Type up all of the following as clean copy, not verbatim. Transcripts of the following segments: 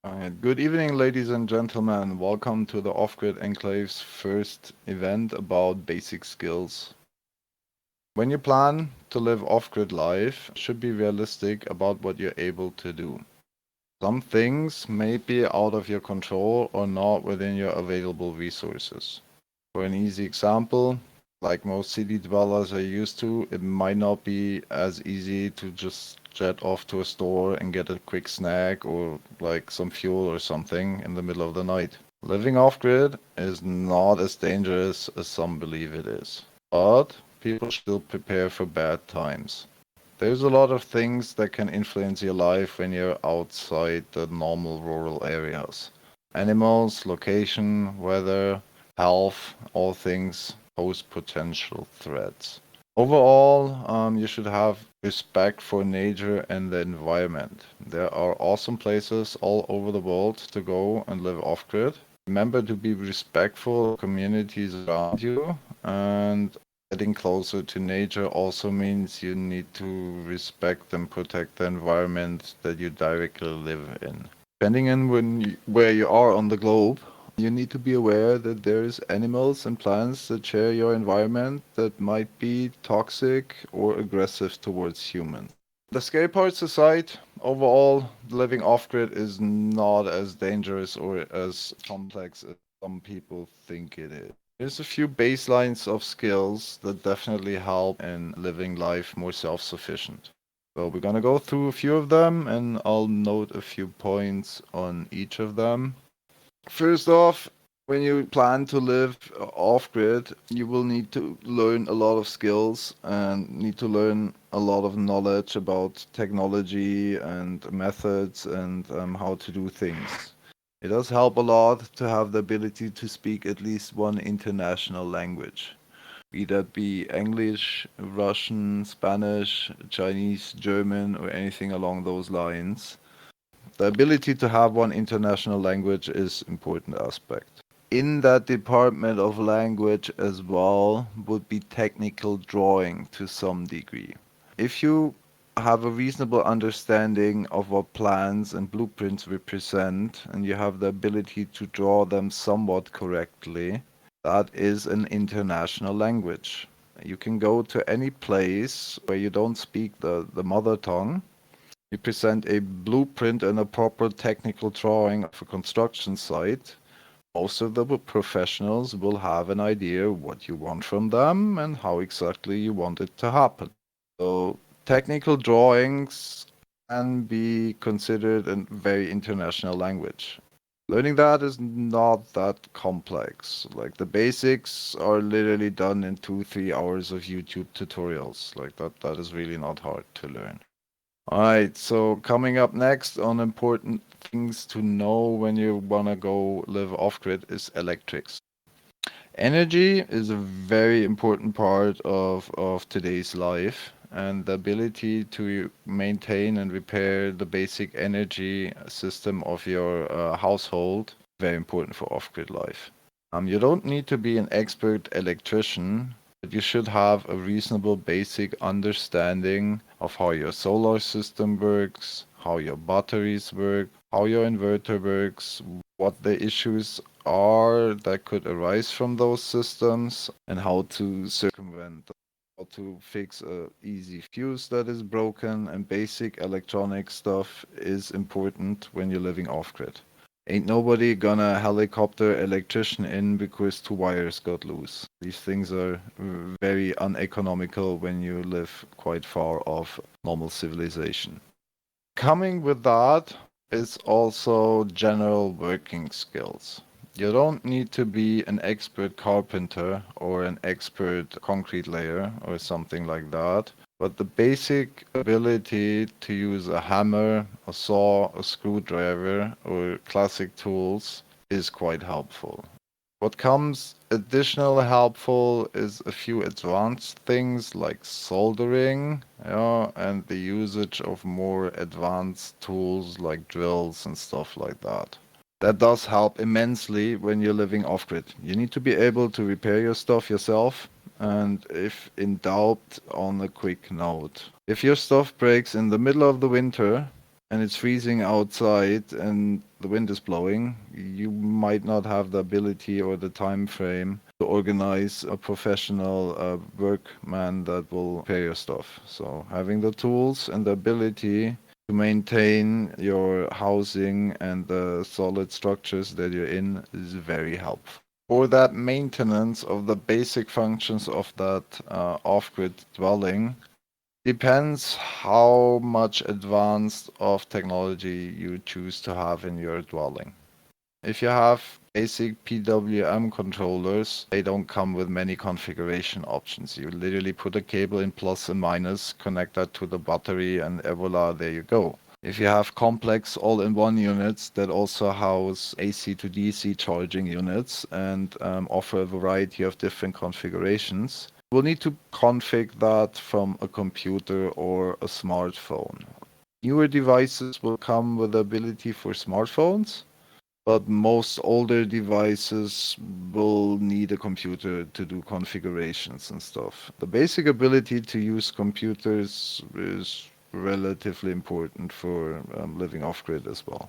Good evening, ladies and gentlemen. Welcome to the OffGrid Enclave's first event about basic skills. When you plan to live off-grid life, you should be realistic about what you're able to do. Some things may be out of your control or not within your available resources. For an easy example, like most city dwellers are used to, it might not be as easy to just jet off to a store and get a quick snack or like some fuel or something in the middle of the night. Living off-grid is not as dangerous as some believe it is, but people should still prepare for bad times. There's a lot of things that can influence your life when you're outside the normal rural areas. Animals, location, weather, health, all things pose potential threats. Overall, you should have respect for nature and the environment. There are awesome places all over the world to go and live off-grid. Remember to be respectful of communities around you, and getting closer to nature also means you need to respect and protect the environment that you directly live in. Depending on where you are on the globe, you need to be aware that there's animals and plants that share your environment that might be toxic or aggressive towards humans. The scary parts aside, overall, living off-grid is not as dangerous or as complex as some people think it is. There's a few baselines of skills that definitely help in living life more self-sufficient. So we're gonna go through a few of them and I'll note a few points on each of them. First off, when you plan to live off-grid, you will need to learn a lot of skills and need to learn a lot of knowledge about technology and methods and how to do things. It does help a lot to have the ability to speak at least one international language, be that be English, Russian, Spanish, Chinese, German, or anything along those lines. The ability to have one international language is important aspect. In that department of language as well would be technical drawing to some degree. If you have a reasonable understanding of what plans and blueprints represent and you have the ability to draw them somewhat correctly, that is an international language. You can go to any place where you don't speak the mother tongue. You present a blueprint and a proper technical drawing of a construction site. Most of the professionals will have an idea what you want from them and how exactly you want it to happen. So technical drawings can be considered a very international language. Learning that is not that complex. Like the basics are literally done in 2-3 hours of YouTube tutorials. Like that is really not hard to learn. Alright, so coming up next on important things to know when you wanna go live off-grid is electrics. Energy is a very important part of today's life, and the ability to maintain and repair the basic energy system of your household very important for off-grid life. You don't need to be an expert electrician, but you should have a reasonable basic understanding of how your solar system works, how your batteries work, how your inverter works, what the issues are that could arise from those systems, and how to circumvent them. How to fix a easy fuse that is broken, and basic electronic stuff is important when you're living off-grid. Ain't nobody gonna helicopter electrician in because two wires got loose. These things are very uneconomical when you live quite far off normal civilization. Coming with that is also general working skills. You don't need to be an expert carpenter or an expert concrete layer or something like that, but the basic ability to use a hammer, a saw, a screwdriver, or classic tools is quite helpful. What comes additional helpful is a few advanced things like soldering, yeah, and the usage of more advanced tools like drills and stuff like that. That does help immensely when you're living off-grid. You need to be able to repair your stuff yourself, and if in doubt, on a quick note. If your stuff breaks in the middle of the winter, and it's freezing outside and the wind is blowing, you might not have the ability or the time frame to organize a professional workman that will repair your stuff. So having the tools and the ability to maintain your housing and the solid structures that you're in is very helpful. For that maintenance of the basic functions of that off-grid dwelling, depends how much advanced of technology you choose to have in your dwelling. If you have basic PWM controllers, they don't come with many configuration options. You literally put a cable in plus and minus, connect that to the battery, and voila, there you go. If you have complex all-in-one units that also house AC to DC charging units and offer a variety of different configurations, we'll need to config that from a computer or a smartphone. Newer devices will come with the ability for smartphones, but most older devices will need a computer to do configurations and stuff. The basic ability to use computers is relatively important for living off-grid as well.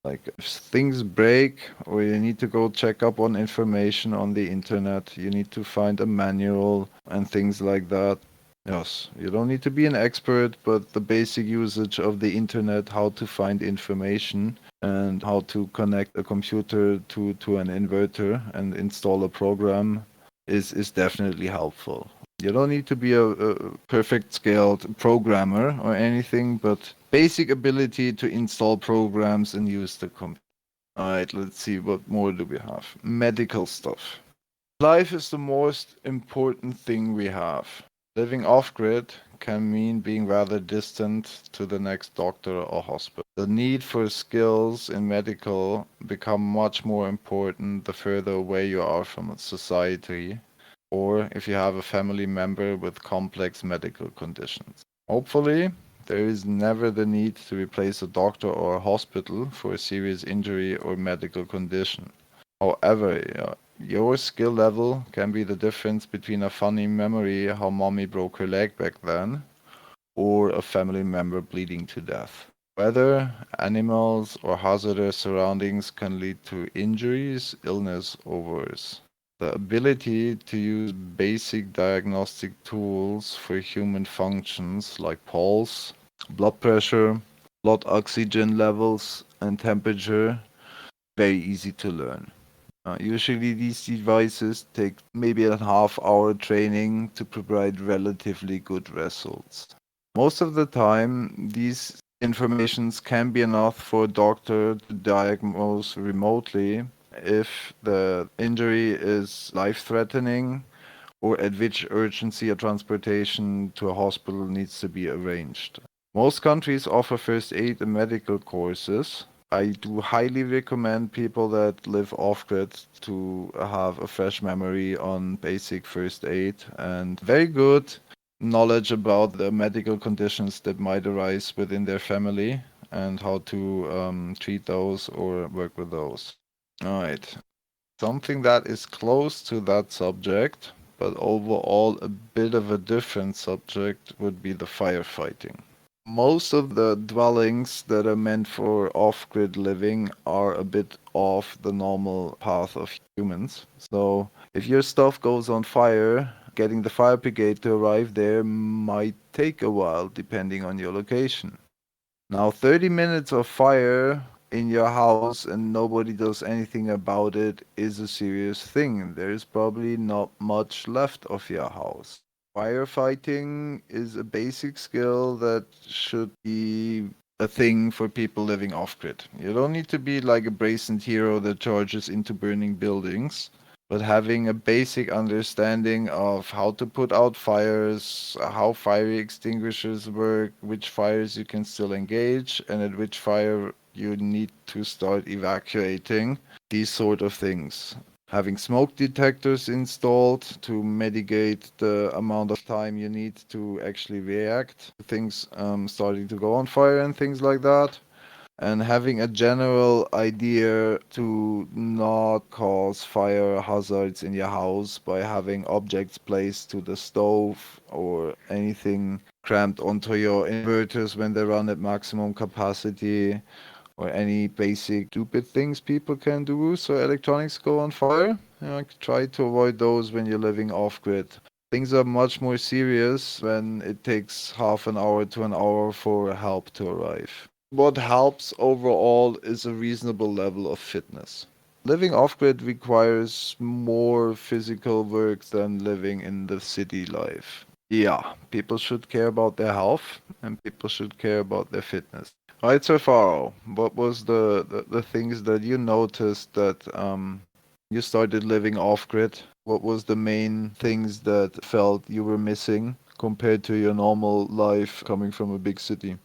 Like if things break or you need to go check up on information on the internet, you need to find a manual and things like that. Yes, you don't need to be an expert, but the basic usage of the internet, how to find information and how to connect a computer to an inverter and install a program is definitely helpful. You don't need to be a perfect scaled programmer or anything, but basic ability to install programs and use the computer. Alright, let's see, what more do we have? Medical stuff. Life is the most important thing we have. Living off-grid can mean being rather distant to the next doctor or hospital. The need for skills in medical become much more important the further away you are from society, or if you have a family member with complex medical conditions. Hopefully, there is never the need to replace a doctor or a hospital for a serious injury or medical condition. However, your skill level can be the difference between a funny memory how mommy broke her leg back then, or a family member bleeding to death. Weather, animals, or hazardous surroundings can lead to injuries, illness, or worse. The ability to use basic diagnostic tools for human functions like pulse, blood pressure, blood oxygen levels, and temperature, very easy to learn. Usually these devices take maybe a half-hour training to provide relatively good results. Most of the time, these informations can be enough for a doctor to diagnose remotely if the injury is life-threatening or at which urgency a transportation to a hospital needs to be arranged. Most countries offer first aid and medical courses. I do highly recommend people that live off-grid to have a fresh memory on basic first aid and very good knowledge about the medical conditions that might arise within their family and how to treat those or work with those. All right. Something that is close to that subject, but overall a bit of a different subject, would be the firefighting. Most of the dwellings that are meant for off-grid living are a bit off the normal path of humans. So if your stuff goes on fire, getting the fire brigade to arrive there might take a while depending on your location. Now, 30 minutes of fire in your house and nobody does anything about it is a serious thing. There is probably not much left of your house. Firefighting is a basic skill that should be a thing for people living off-grid. You don't need to be like a brazen hero that charges into burning buildings, but having a basic understanding of how to put out fires, how fire extinguishers work, which fires you can still engage, and at which fire you need to start evacuating, these sort of things. Having smoke detectors installed to mitigate the amount of time you need to actually react to things starting to go on fire and things like that. And having a general idea to not cause fire hazards in your house by having objects placed to the stove or anything cramped onto your inverters when they run at maximum capacity, or any basic stupid things people can do so electronics go on fire. Try to avoid those when you're living off grid. Things are much more serious when it takes half an hour to an hour for help to arrive. What helps overall is a reasonable level of fitness. Living off grid requires more physical work than living in the city life. Yeah, people should care about their health and people should care about their fitness. Right, so far, what was the things that you noticed that you started living off grid? What was the main things that felt you were missing compared to your normal life coming from a big city?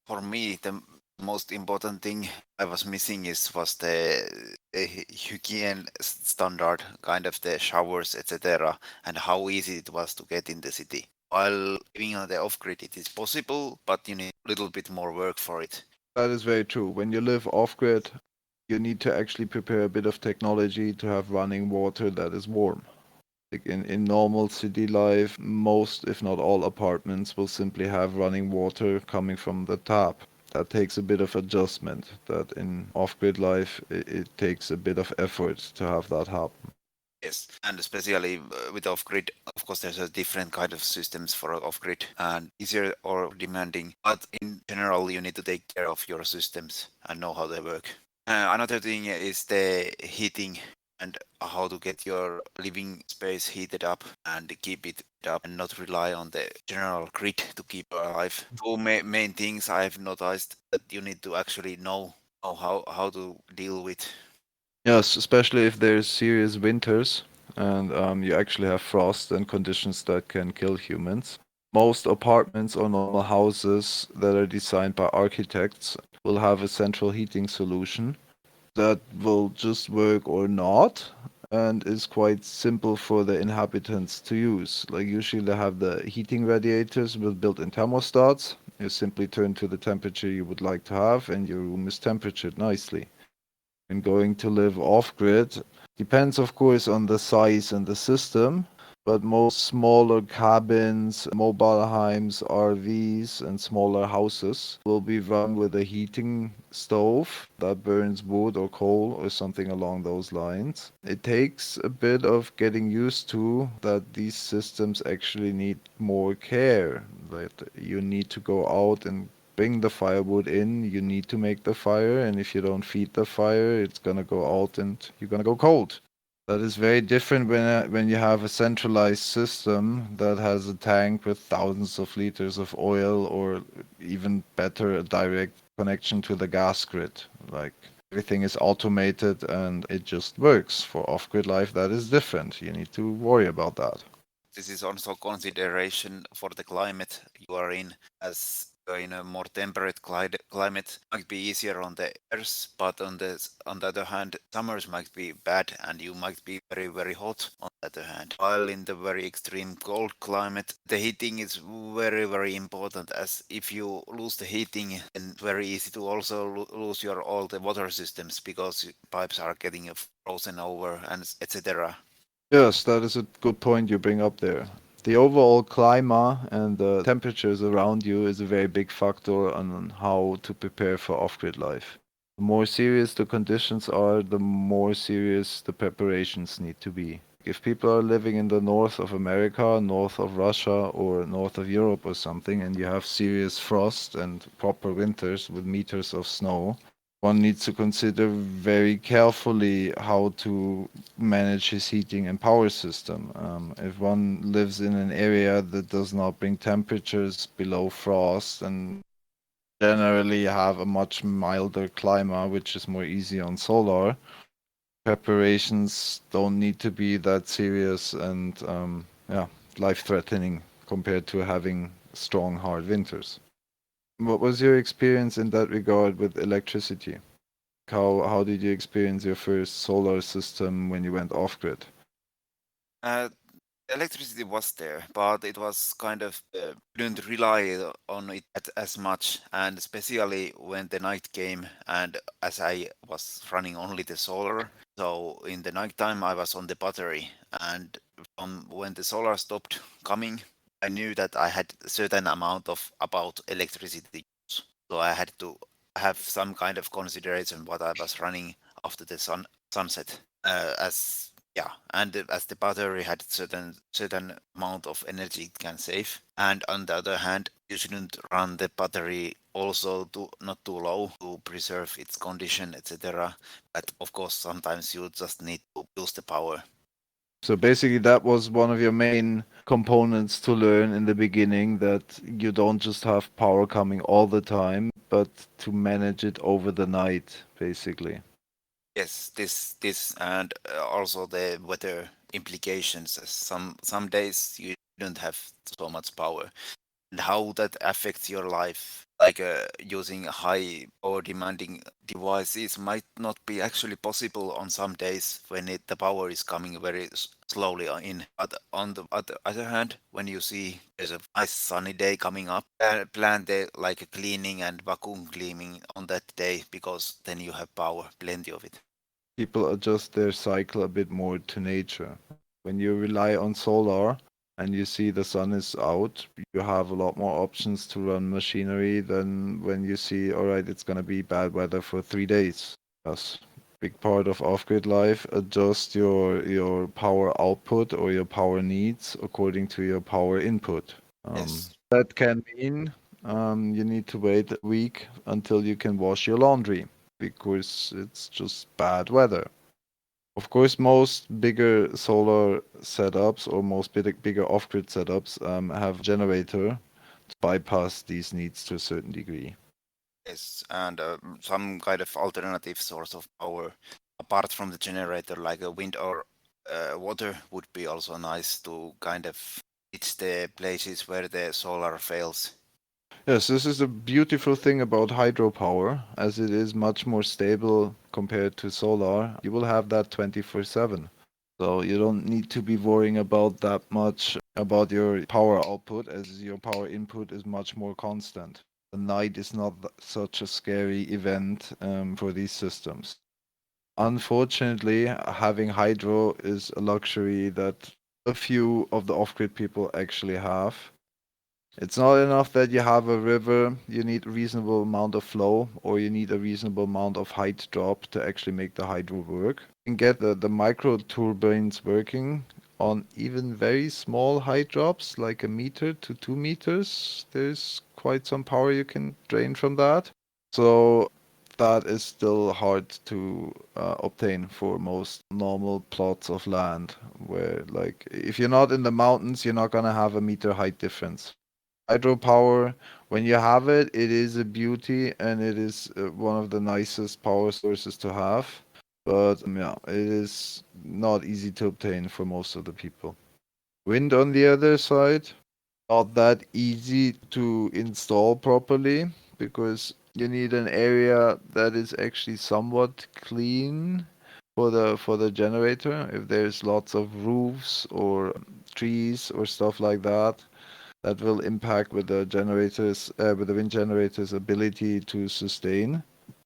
For me, the most important thing I was missing was the hygiene standard, kind of the showers, etc., and how easy it was to get in the city. While living on the off-grid, it is possible, but you need a little bit more work for it. That is very true. When you live off grid, you need to actually prepare a bit of technology to have running water that is warm. Like in normal city life, most, if not all, apartments will simply have running water coming from the tap. That takes a bit of adjustment. That in off-grid life, it takes a bit of effort to have that happen. Yes, and especially with off-grid, of course, there's a different kind of systems for off-grid and easier or demanding. But in general, you need to take care of your systems and know how they work. Another thing is the heating and how to get your living space heated up and keep it up and not rely on the general grid to keep you alive. Two main things I've noticed that you need to actually know how to deal with. Yes, especially if there's serious winters and you actually have frost and conditions that can kill humans. Most apartments or normal houses that are designed by architects will have a central heating solution that will just work or not and is quite simple for the inhabitants to use. Like usually they have the heating radiators with built-in thermostats. You simply turn to the temperature you would like to have and your room is temperatured nicely. And going to live off-grid depends, of course, on the size and the system, but most smaller cabins, mobile homes, RVs, and smaller houses will be run with a heating stove that burns wood or coal or something along those lines. It takes a bit of getting used to that these systems actually need more care. That you need to go out and bring the firewood in, you need to make the fire, and if you don't feed the fire, it's gonna go out and you're gonna go cold. That is very different when you have a centralized system that has a tank with thousands of liters of oil, or even better, a direct connection to the gas grid. Like everything is automated and it just works. For off-grid life, that is different. You need to worry about that. This is also consideration for the climate you are in, as in a more temperate climate might be easier on the earth, but on the other hand, summers might be bad and you might be very hot on the other hand. While in the very extreme cold climate, the heating is very important, as if you lose the heating, then it's very easy to also lose your all the water systems because pipes are getting frozen over and etc. Yes, that is a good point you bring up there. The overall climate and the temperatures around you is a very big factor on how to prepare for off-grid life. The more serious the conditions are, the more serious the preparations need to be. If people are living in the north of America, north of Russia, or north of Europe or something, and you have serious frost and proper winters with meters of snow, one needs to consider very carefully how to manage his heating and power system. If one lives in an area that does not bring temperatures below frost and generally have a much milder climate, which is more easy on solar, preparations don't need to be that serious and yeah, life-threatening compared to having strong, hard winters. What was your experience in that regard with electricity? How did you experience your first solar system when you went off-grid? Uh, Electricity was there, but it was kind of didn't rely on it as much, and especially when the night came, and as I was running only the solar, so in the night time I was on the battery, and from when the solar stopped coming, I knew that I had a certain amount of about electricity use. So I had to have some kind of consideration what I was running after the sunset. As yeah, and as the battery had certain amount of energy it can save, and on the other hand, you shouldn't run the battery also not too low to preserve its condition, etc. But of course, sometimes you just need to use the power. So basically, that was one of your main components to learn in the beginning, that you don't just have power coming all the time, but to manage it over the night, basically. Yes, this and also the weather implications. Some days you don't have so much power, and how that affects your life. Like using high power demanding devices might not be actually possible on some days when the power is coming very slowly in. But on the other hand, when you see there's a nice sunny day coming up, plan the like a cleaning and vacuum cleaning on that day because then you have power, plenty of it. People adjust their cycle a bit more to nature. When you rely on solar and you see the sun is out, you have a lot more options to run machinery than when you see, all right, it's going to be bad weather for 3 days. That's big part of off-grid life. Adjust your power output or your power needs according to your power input. Yes. That can mean you need to wait a week until you can wash your laundry because it's just bad weather. Of course, most bigger solar setups or most bigger off-grid setups have generator to bypass these needs to a certain degree. Yes, and some kind of alternative source of power apart from the generator, like a wind or water, would be also nice to kind of reach the places where the solar fails. Yes, this is the beautiful thing about hydropower, as it is much more stable compared to solar. You will have that 24/7. So you don't need to be worrying about that much about your power output, as your power input is much more constant. The night is not such a scary event for these systems. Unfortunately, having hydro is a luxury that a few of the off-grid people actually have. It's not enough that you have a river, you need a reasonable amount of flow, or you need a reasonable amount of height drop to actually make the hydro work. You can get the micro turbines working on even very small height drops, like a meter to 2 meters. There's quite some power you can drain from that. So that is still hard to obtain for most normal plots of land, where, like, if you're not in the mountains, you're not gonna have a meter height difference. Hydropower, when you have it, it is a beauty and it is one of the nicest power sources to have. But yeah, it is not easy to obtain for most of the people. Wind, on the other side, not that easy to install properly because you need an area that is actually somewhat clean for the generator. If there's lots of roofs or trees or stuff like that, that will impact with the wind generators' ability to sustain.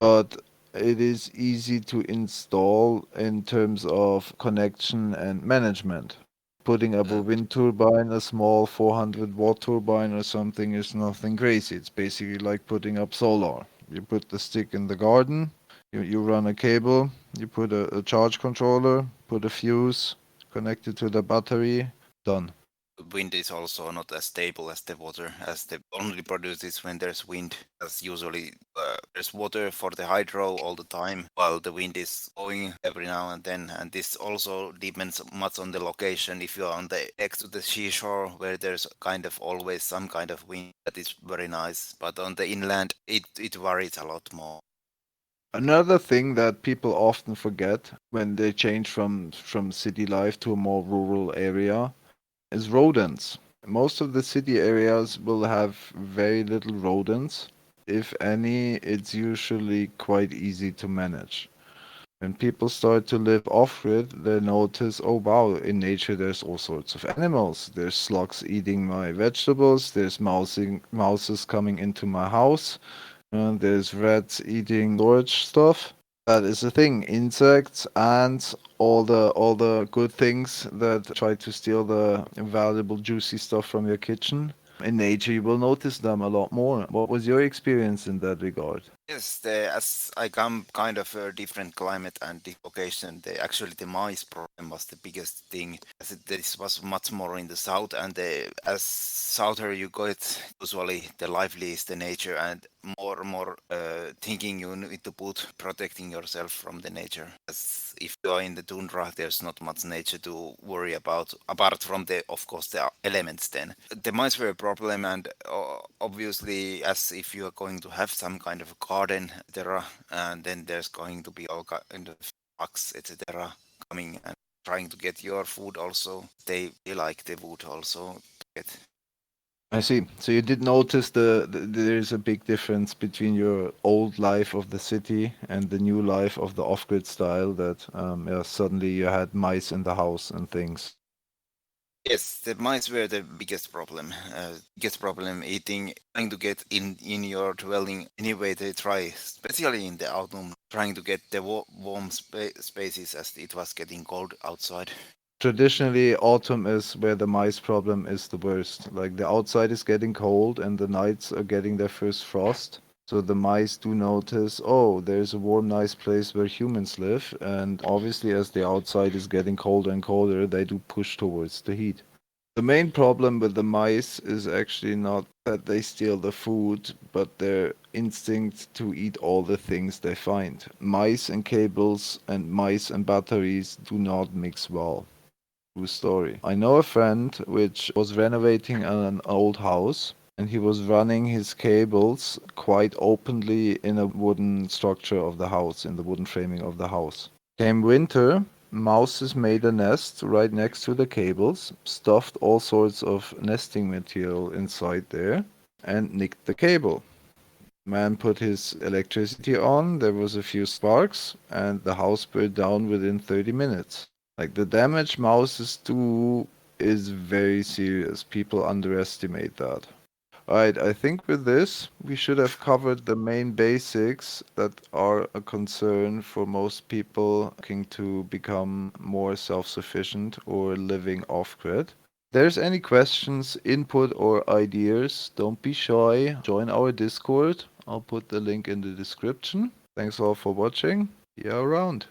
But it is easy to install in terms of connection and management. Putting up a Mm. wind turbine, a small 400-watt turbine or something, is nothing crazy. It's basically like putting up solar. You put the stick in the garden, you run a cable, you put a charge controller, put a fuse, connect it to the battery, done. Wind is also not as stable as the water, as the only produces when there's wind. As usually there's water for the hydro all the time, while the wind is going every now and then. And this also depends much on the location. If you're on the next to the seashore, where there's kind of always some kind of wind, that is very nice. But on the inland, it varies a lot more. Another thing that people often forget when they change from city life to a more rural area is rodents. Most of the city areas will have very little rodents. If any, it's usually quite easy to manage. When people start to live off-grid, they notice, oh wow, in nature there's all sorts of animals. There's slugs eating my vegetables, there's mouses coming into my house, and there's rats eating storage stuff. That is the thing. Insects, ants, all the good things that try to steal the valuable juicy stuff from your kitchen. In nature, you will notice them a lot more. What was your experience in that regard? Yes, as I come kind of a different climate and the location, actually the mice problem was the biggest thing. As this was much more in the south, and as souther you go, it's usually the lively is the nature, and more thinking you need to put protecting yourself from the nature. As if you are in the tundra, there's not much nature to worry about, apart from the, of course, the elements. Then the mice were a problem, and obviously, as if you are going to have some kind of a garden, etc., and then there's going to be all kind of bugs, etc., coming and trying to get your food. Also, they like the wood also to get. I see. So you did notice there's a big difference between your old life of the city and the new life of the off-grid style that yeah, suddenly you had mice in the house and things. Yes, the mice were the biggest problem eating, trying to get in your dwelling any way they try, especially in the autumn, trying to get the warm spaces as it was getting cold outside. Traditionally, autumn is where the mice problem is the worst. Like the outside is getting cold and the nights are getting their first frost. So the mice do notice, oh, there's a warm, nice place where humans live. And obviously, as the outside is getting colder and colder, they do push towards the heat. The main problem with the mice is actually not that they steal the food, but their instinct to eat all the things they find. Mice and cables and mice and batteries do not mix well. True story. I know a friend which was renovating an old house and he was running his cables quite openly in a wooden structure of the house, in the wooden framing of the house. Came winter, mouses made a nest right next to the cables, stuffed all sorts of nesting material inside there, and nicked the cable. Man put his electricity on, there was a few sparks, and the house burned down within 30 minutes. Like the damage mouses do is very serious. People underestimate that. Alright, I think with this, we should have covered the main basics that are a concern for most people looking to become more self-sufficient or living off-grid. If there's any questions, input, or ideas, don't be shy. Join our Discord. I'll put the link in the description. Thanks all for watching. See you around.